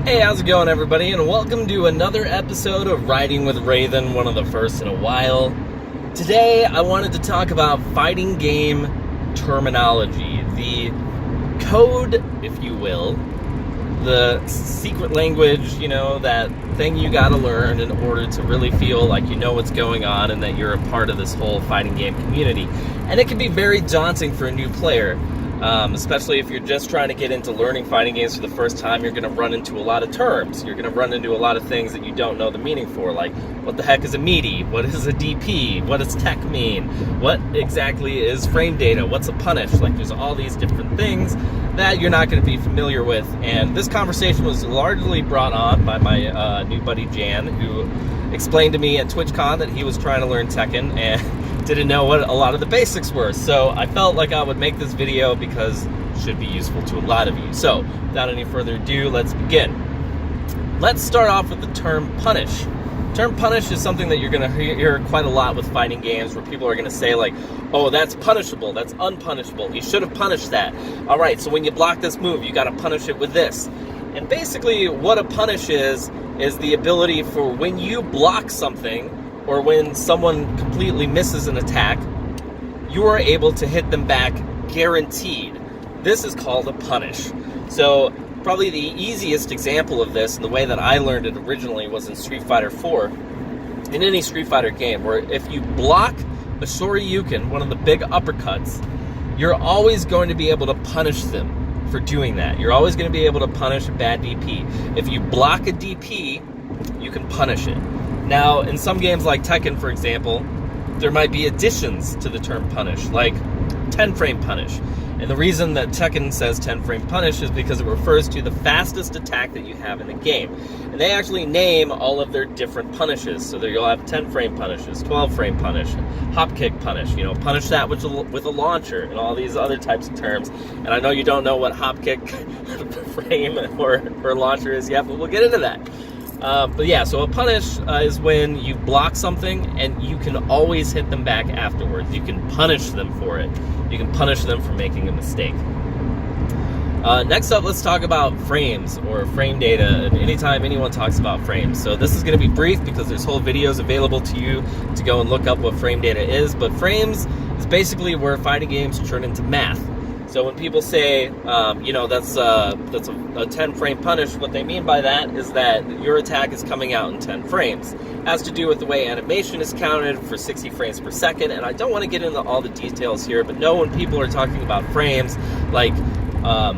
Hey, how's it going, everybody? And welcome to another episode of Riding with Raidhyn, one of the first in a while. Today, I wanted to talk about fighting game terminology, the code, if you will, the secret language, that thing you gotta learn in order to really feel like you know what's going on and that you're a part of this whole fighting game community. And it can be very daunting for a new player. Especially if you're just trying to get into learning fighting games for the first time. You're going to run into a lot of terms. You're going to run into a lot of things that you don't know the meaning for, like what the heck is a meaty? What is a DP? What does tech mean? What exactly is frame data? What's a punish? Like, there's all these different things that you're not going to be familiar with. And this conversation was largely brought on by my new buddy Jan, who explained to me at TwitchCon that he was trying to learn Tekken and didn't know what a lot of the basics were. So I felt like I would make this video because it should be useful to a lot of you. So without any further ado, let's begin. Let's start off with the term punish. The term punish is something that you're going to hear quite a lot with fighting games, where people are going to say like, oh, that's punishable, that's unpunishable, you should have punished that. All right, so when you block this move, you got to punish it with this. And basically what a punish is the ability for when you block something, or when someone completely misses an attack, you are able to hit them back guaranteed. This is called a punish. So probably the easiest example of this, and the way that I learned it originally, was in Street Fighter 4. In any Street Fighter game, where if you block a Shoryuken, one of the big uppercuts, you're always going to be able to punish them for doing that. You're always going to be able to punish a bad DP. If you block a DP, you can punish it. Now, in some games like Tekken, for example, there might be additions to the term punish, like 10-frame punish. And the reason that Tekken says 10-frame punish is because it refers to the fastest attack that you have in the game. And they actually name all of their different punishes. So there you'll have 10-frame punishes, 12-frame punish, hop kick punish, punish that with a launcher, and all these other types of terms. And I know you don't know what hop kick, frame, or launcher is yet, but we'll get into that. But yeah, so a punish is when you block something and you can always hit them back afterwards. You can punish them for it. You can punish them for making a mistake. Next up, let's talk about frames, or frame data, and anytime anyone talks about frames. So this is going to be brief because there's whole videos available to you to go and look up what frame data is, but frames is basically where fighting games turn into math. So when people say, that's a 10-frame punish, what they mean by that is that your attack is coming out in 10 frames. It has to do with the way animation is counted for 60 frames per second, and I don't want to get into all the details here, but know when people are talking about frames, like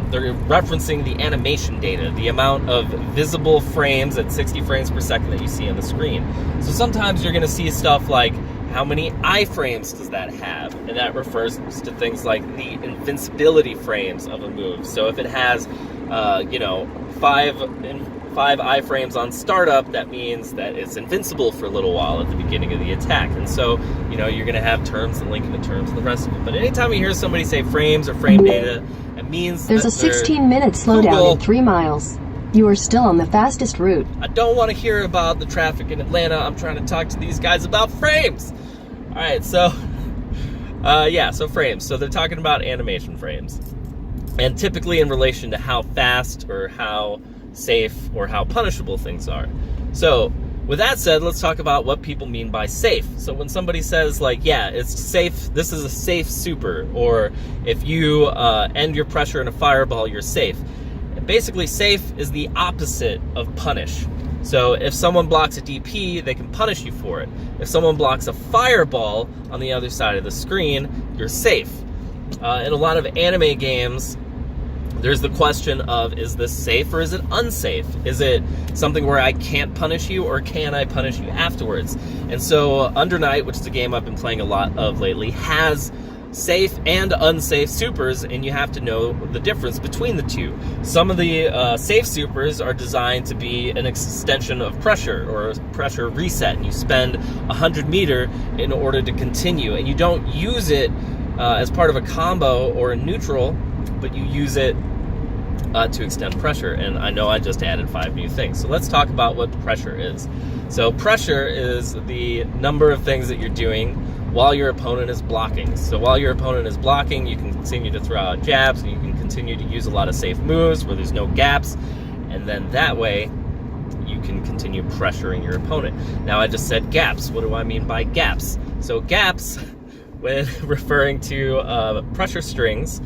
they're referencing the animation data, the amount of visible frames at 60 frames per second that you see on the screen. So sometimes you're going to see stuff like, how many iframes does that have? And that refers to things like the invincibility frames of a move. So if it has, 5 iframes on startup, that means that it's invincible for a little while at the beginning of the attack. And so, you're going to have terms and linking the terms and the rest of it. But anytime you hear somebody say frames or frame data, it means there's a 16-minute slowdown at 3 miles. You are still on the fastest route. I don't want to hear about the traffic in Atlanta. I'm trying to talk to these guys about frames. All right, so frames. So they're talking about animation frames, and typically in relation to how fast or how safe or how punishable things are. So with that said, let's talk about what people mean by safe. So when somebody says like, yeah, it's safe, this is a safe super, or if you end your pressure in a fireball, you're safe. Basically, safe is the opposite of punish. So if someone blocks a DP, they can punish you for it. If someone blocks a fireball on the other side of the screen, you're safe. In a lot of anime games, there's the question of, is this safe or is it unsafe? Is it something where I can't punish you, or can I punish you afterwards? And so Under Night, which is a game I've been playing a lot of lately, has safe and unsafe supers, and you have to know the difference between the two. Some of the safe supers are designed to be an extension of pressure, or a pressure reset, and you spend 100 meter in order to continue, and you don't use it as part of a combo or a neutral, but you use it to extend pressure. And I know I just added 5 new things, so let's talk about what pressure is. So pressure is the number of things that you're doing while your opponent is blocking. So while your opponent is blocking, you can continue to throw out jabs, and you can continue to use a lot of safe moves where there's no gaps. and then that way you can continue pressuring your opponent. Now, I just said gaps. What do I mean by gaps? So gaps, when referring to pressure strings,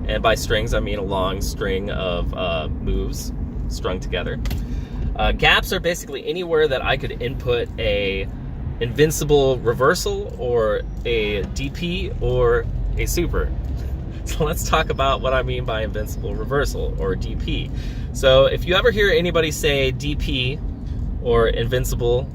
and by strings I mean a long string of moves strung together. Gaps are basically anywhere that I could input a invincible reversal or a DP or a super. So let's talk about what I mean by invincible reversal or DP. So if you ever hear anybody say DP or invincible,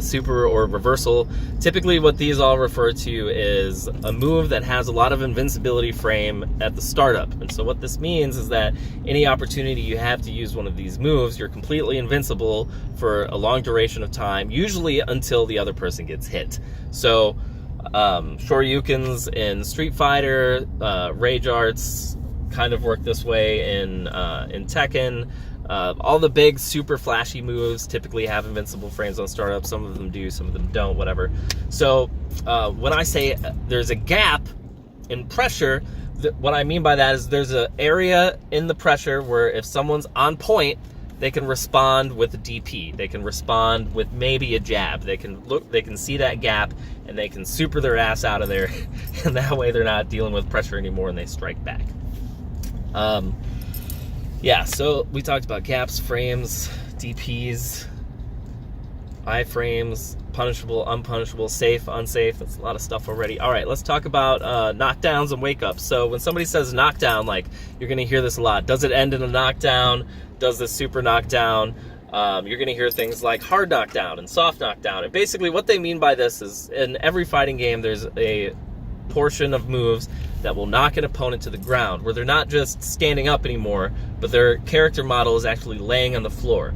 super, or reversal, typically what these all refer to is a move that has a lot of invincibility frame at the startup. And so what this means is that any opportunity you have to use one of these moves, you're completely invincible for a long duration of time, usually until the other person gets hit. So Shoryukens in Street Fighter, Rage Arts kind of work this way in Tekken. All the big super flashy moves typically have invincible frames on startup. Some of them do, some of them don't, whatever. So when I say there's a gap in pressure, what I mean by that is there's an area in the pressure where if someone's on point, they can respond with a DP. They can respond with maybe a jab. They can see that gap and they can super their ass out of there, and that way they're not dealing with pressure anymore and they strike back. Yeah, so we talked about gaps, frames, DPs, iframes, punishable, unpunishable, safe, unsafe. That's a lot of stuff already. All right, let's talk about knockdowns and wake-ups. So when somebody says knockdown, like, you're going to hear this a lot. Does it end in a knockdown? Does the super knockdown? You're going to hear things like hard knockdown and soft knockdown. And basically what they mean by this is in every fighting game, there's a portion of moves that will knock an opponent to the ground, where they're not just standing up anymore, but their character model is actually laying on the floor.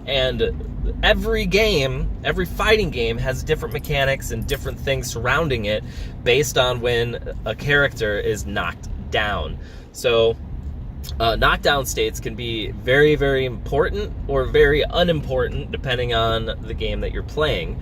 And every game, every fighting game has different mechanics and different things surrounding it based on when a character is knocked down. So knockdown states can be very, very important or very unimportant depending on the game that you're playing.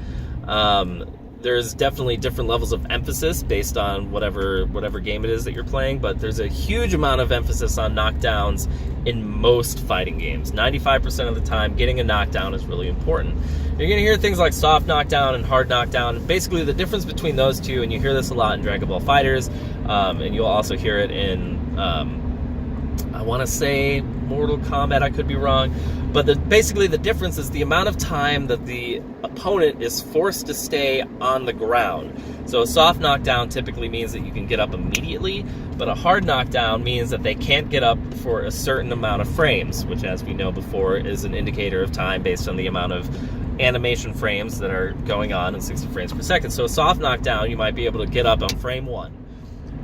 There's definitely different levels of emphasis based on whatever game it is that you're playing, but there's a huge amount of emphasis on knockdowns in most fighting games. 95% of the time, getting a knockdown is really important. You're going to hear things like soft knockdown and hard knockdown. Basically, the difference between those two, and you hear this a lot in Dragon Ball FighterZ, and you'll also hear it in, I want to say Mortal Kombat, I could be wrong, but basically the difference is the amount of time that the opponent is forced to stay on the ground. So a soft knockdown typically means that you can get up immediately, but a hard knockdown means that they can't get up for a certain amount of frames, which, as we know before, is an indicator of time based on the amount of animation frames that are going on in 60 frames per second. So a soft knockdown, you might be able to get up on frame 1.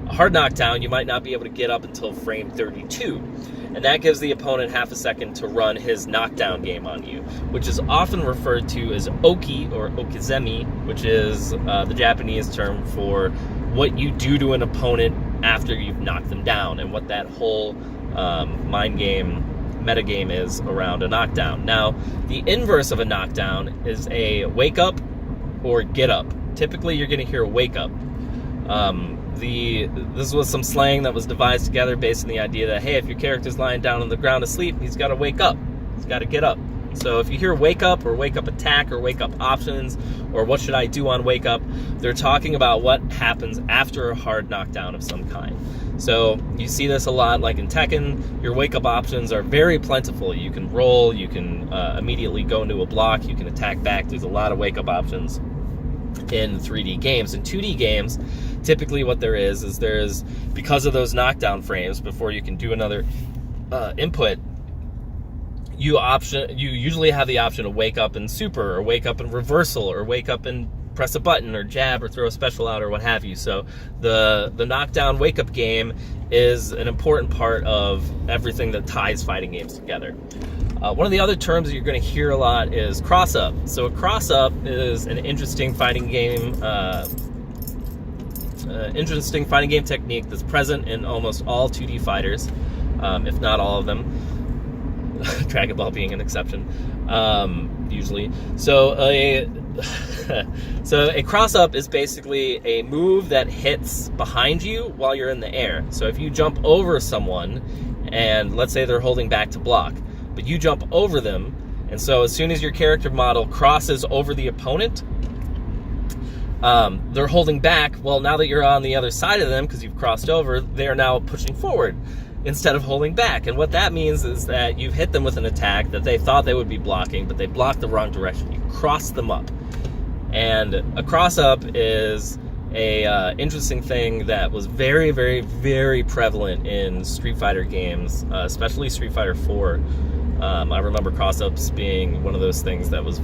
A hard knockdown, you might not be able to get up until frame 32. And that gives the opponent half a second to run his knockdown game on you, which is often referred to as oki or okizemi, which is the Japanese term for what you do to an opponent after you've knocked them down, and what that whole mind game, metagame is around a knockdown. Now, the inverse of a knockdown is a wake up or get up. Typically, you're going to hear wake up. This was some slang that was devised together based on the idea that, hey, if your character's lying down on the ground asleep, he's got to wake up. He's got to get up. So if you hear wake up or wake up attack or wake up options or what should I do on wake up, they're talking about what happens after a hard knockdown of some kind. So you see this a lot, like in Tekken. Your wake up options are very plentiful. You can roll, you can immediately go into a block, you can attack back. There's a lot of wake up options in 3D games. In 2D games, typically what there is there's, because of those knockdown frames, before you can do another input, you usually have the option to wake up in super, or wake up in reversal, or wake up and press a button, or jab, or throw a special out, or what have you. So the knockdown wake up game is an important part of everything that ties fighting games together. One of the other terms that you're going to hear a lot is cross-up. So a cross-up is an interesting fighting game technique that's present in almost all 2D fighters, if not all of them. Dragon Ball being an exception, usually. So a cross-up is basically a move that hits behind you while you're in the air. So if you jump over someone and let's say they're holding back to block, but you jump over them, and so as soon as your character model crosses over the opponent, they're holding back. Well, now that you're on the other side of them, because you've crossed over, they are now pushing forward instead of holding back. And what that means is that you've hit them with an attack that they thought they would be blocking, but they blocked the wrong direction. You cross them up. And a cross-up is a interesting thing that was very, very, very prevalent in Street Fighter games, especially Street Fighter 4. I remember cross-ups being one of those things that was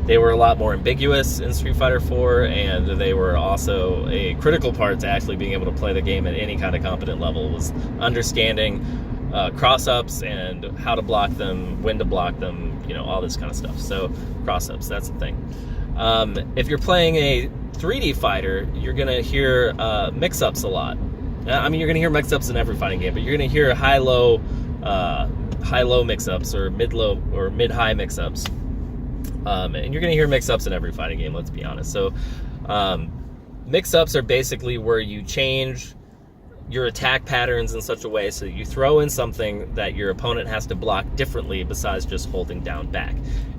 they were a lot more ambiguous in Street Fighter 4, and they were also a critical part to actually being able to play the game at any kind of competent level, was understanding cross-ups and how to block them, when to block them, all this kind of stuff. So cross-ups, that's the thing. If you're playing a 3D fighter, you're going to hear mix-ups a lot. You're going to hear mix-ups in every fighting game, but you're going to hear high-low mix-ups, or mid-low or mid-high mix-ups. And you're going to hear mix-ups in every fighting game, let's be honest. So mix-ups are basically where you change your attack patterns in such a way so that you throw in something that your opponent has to block differently besides just holding down back.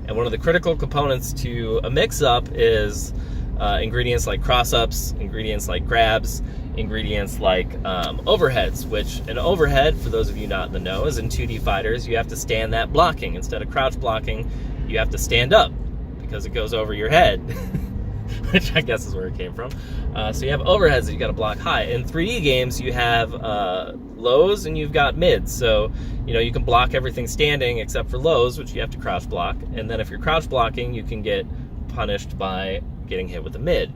And one of the critical components to a mix-up is ingredients like cross-ups, ingredients like grabs, ingredients like overheads, which an overhead, for those of you not in the know, is in 2D fighters, you have to stand that blocking. Instead of crouch blocking, you have to stand up because it goes over your head, which I guess is where it came from. So you have overheads that you got to block high. In 3D games, you have lows and you've got mids. So, you can block everything standing except for lows, which you have to crouch block. And then if you're crouch blocking, you can get punished by getting hit with a mid.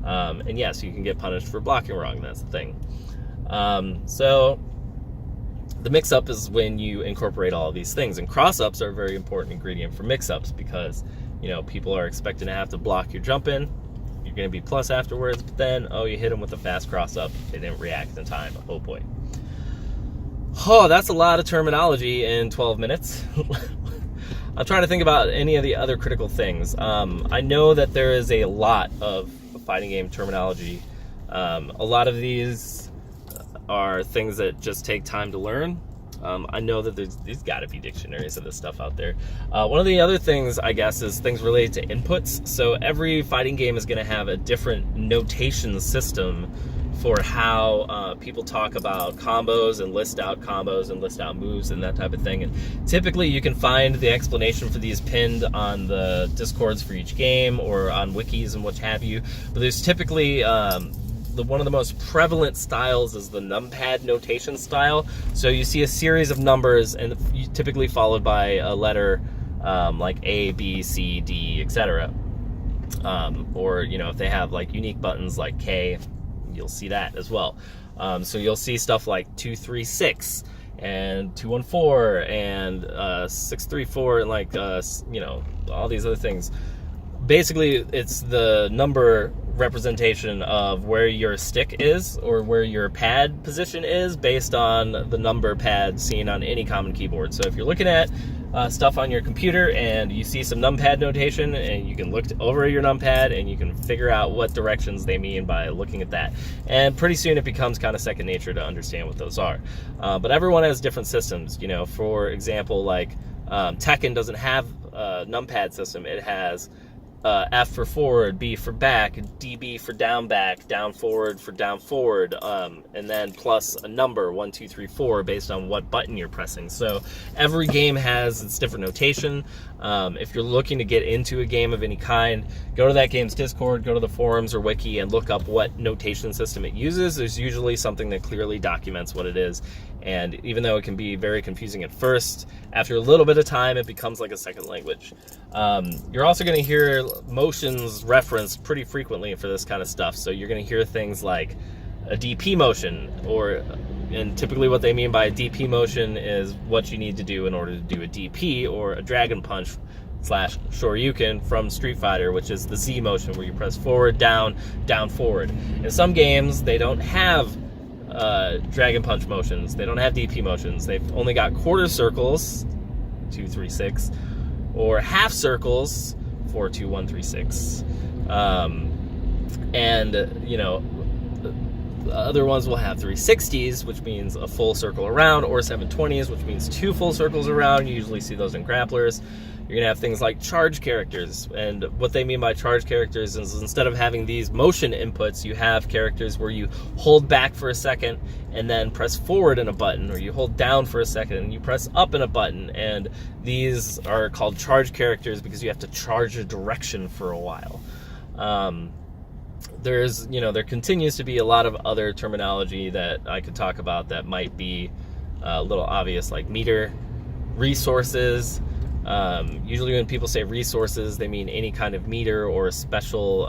And yes, you can get punished for blocking wrong. That's the thing. So the mix-up is when you incorporate all of these things. And cross-ups are a very important ingredient for mix-ups because, people are expecting to have to block your jump in. You're going to be plus afterwards, but then, you hit them with a fast cross-up. They didn't react in time. Oh, boy. Oh, that's a lot of terminology in 12 minutes. I'm trying to think about any of the other critical things. I know that there is a lot of fighting game terminology. A lot of these are things that just take time to learn. I know that there's got to be dictionaries of this stuff out there. One of the other things, I guess, is things related to inputs. So every fighting game is going to have a different notation system for how people talk about combos and list out moves and that type of thing. And typically you can find the explanation for these pinned on the discords for each game or on wikis and what have you. But there's typically one of the most prevalent styles is the numpad notation style. So you see a series of numbers and typically followed by a letter like A, B, C, D, etc. Or if they have like unique buttons like K, you'll see that as well. So you'll see stuff like 236 and 214 and 634 and like all these other things. Basically, it's the number representation of where your stick is or where your pad position is based on the number pad seen on any common keyboard. So if you're looking at stuff on your computer and you see some numpad notation, and you can look over your numpad and you can figure out what directions they mean by looking at that. And pretty soon it becomes kind of second nature to understand what those are. But everyone has different systems. For example, like Tekken doesn't have a numpad system. It has F for forward, B for back, DB for down back, down forward for down forward, and then plus a number 1, 2, 3, 4 based on what button you're pressing. So every game has its different notation. If you're looking to get into a game of any kind, go to that game's Discord, go to the forums or wiki and look up what notation system it uses. There's usually something that clearly documents what it is. And even though it can be very confusing at first, after a little bit of time, it becomes like a second language. You're also going to hear motions referenced pretty frequently for this kind of stuff. So you're going to hear things like a DP motion, and typically what they mean by a DP motion is what you need to do in order to do a DP, or a Dragon Punch / Shoryuken from Street Fighter, which is the Z motion where you press forward, down, down, forward. In some games, they don't have Dragon Punch motions. They don't have DP motions. They've only got quarter circles, 2, 3, 6, or half circles, 4, 2, 1, 3, 6. And other ones will have 360s, which means a full circle around, or 720s, which means 2 full circles around. You usually see those in grapplers. You're going to have things like charge characters, and what they mean by charge characters is instead of having these motion inputs, you have characters where you hold back for a second and then press forward in a button, or you hold down for a second and you press up in a button, and these are called charge characters because you have to charge a direction for a while. There continues to be a lot of other terminology that I could talk about that might be a little obvious, like meter, resources. Usually when people say resources, they mean any kind of meter or special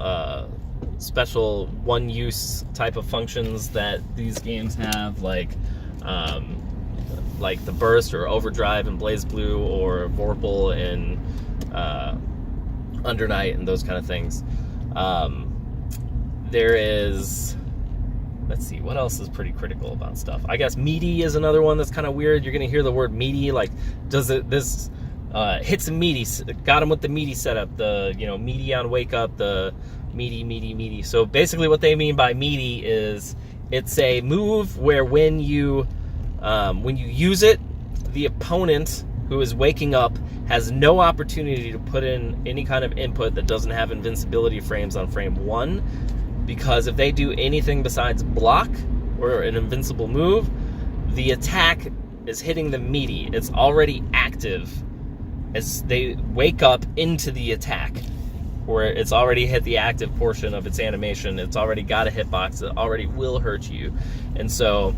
one-use type of functions that these games have, like the burst or overdrive in BlazBlue, or Vorpal in Undernight, and those kind of things. There is, let's see, what else is pretty critical about stuff? I guess meaty is another one that's kind of weird. You're going to hear the word meaty, like, hit some meaty, got him with the meaty setup, the, meaty on wake up, the meaty. So basically what they mean by meaty is it's a move where when you use it, the opponent who is waking up has no opportunity to put in any kind of input that doesn't have invincibility frames on frame 1, because if they do anything besides block or an invincible move, the attack is hitting the meaty. It's already active as they wake up into the attack, where it's already hit the active portion of its animation. It's already got a hitbox that already will hurt you. And so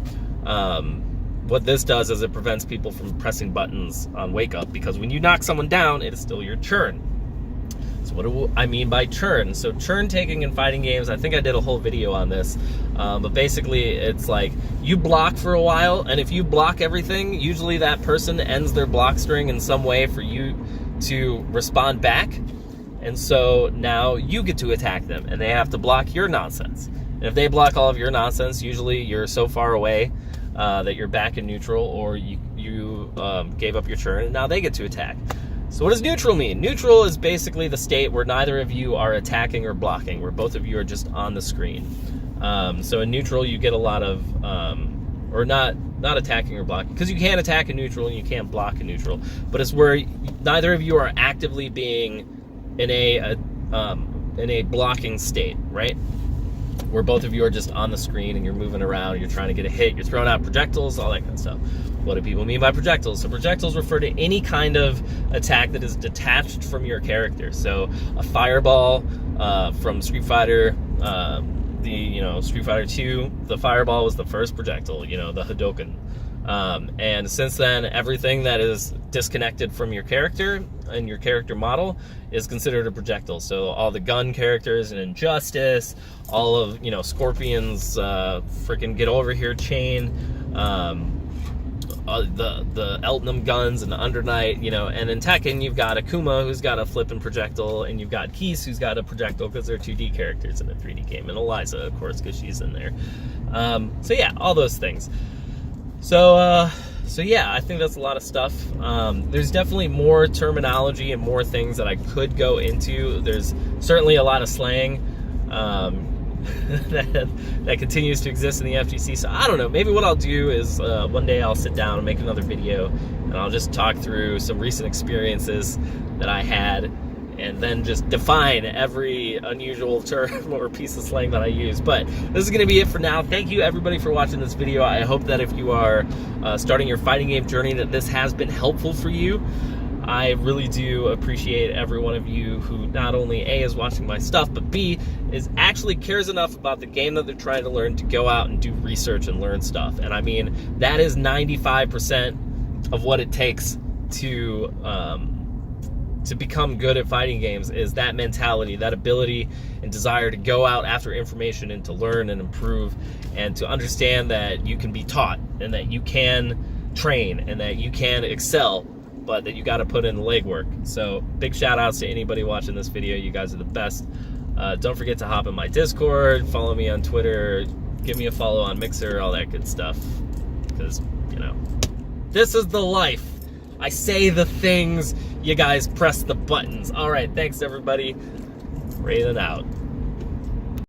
what this does is it prevents people from pressing buttons on wake up, because when you knock someone down, it is still your turn. So what do I mean by churn? So churn taking in fighting games, I think I did a whole video on this, but basically it's like you block for a while, and if you block everything, usually that person ends their block string in some way for you to respond back, and so now you get to attack them, and they have to block your nonsense. And if they block all of your nonsense, usually you're so far away that you're back in neutral, or you gave up your turn, and now they get to attack. So what does neutral mean? Neutral is basically the state where neither of you are attacking or blocking, where both of you are just on the screen. So in neutral, you get a lot of, or not attacking or blocking, because you can attack in neutral and you can't block in neutral, but it's where neither of you are actively being in a blocking state, right? Where both of you are just on the screen and you're moving around, you're trying to get a hit, you're throwing out projectiles, all that kind of stuff. What do people mean by projectiles? So projectiles refer to any kind of attack that is detached from your character. So a fireball from Street Fighter, Street Fighter 2, the fireball was the first projectile, the Hadouken. And since then, everything that is disconnected from your character and your character model is considered a projectile. So all the gun characters in Injustice, all of, Scorpion's freaking Get Over Here chain, the Eltnum guns and the Undernight, and in Tekken you've got Akuma, who's got a flippin' projectile, and you've got Keese, who's got a projectile because they're 2D characters in a 3D game, and Eliza, of course, because she's in there. So yeah, all those things. So yeah, I think that's a lot of stuff. There's definitely more terminology and more things that I could go into. There's certainly a lot of slang that continues to exist in the FGC. So I don't know, maybe what I'll do is one day I'll sit down and make another video, and I'll just talk through some recent experiences that I had, and then just define every unusual term or piece of slang that I use. But this is going to be it for now. Thank you everybody for watching this video. I hope that if you are starting your fighting game journey, that this has been helpful for you. I really do appreciate every one of you who not only A, is watching my stuff, but B, is actually cares enough about the game that they're trying to learn to go out and do research and learn stuff. And I mean, that is 95% of what it takes to become good at fighting games, is that mentality, that ability and desire to go out after information and to learn and improve, and to understand that you can be taught and that you can train and that you can excel, but that you got to put in the legwork. So big shout outs to anybody watching this video. You guys are the best. Don't forget to hop in my Discord, follow me on Twitter, give me a follow on Mixer, all that good stuff, because this is the life. I say the things, you guys press the buttons. All right, thanks everybody. Raidhyn out.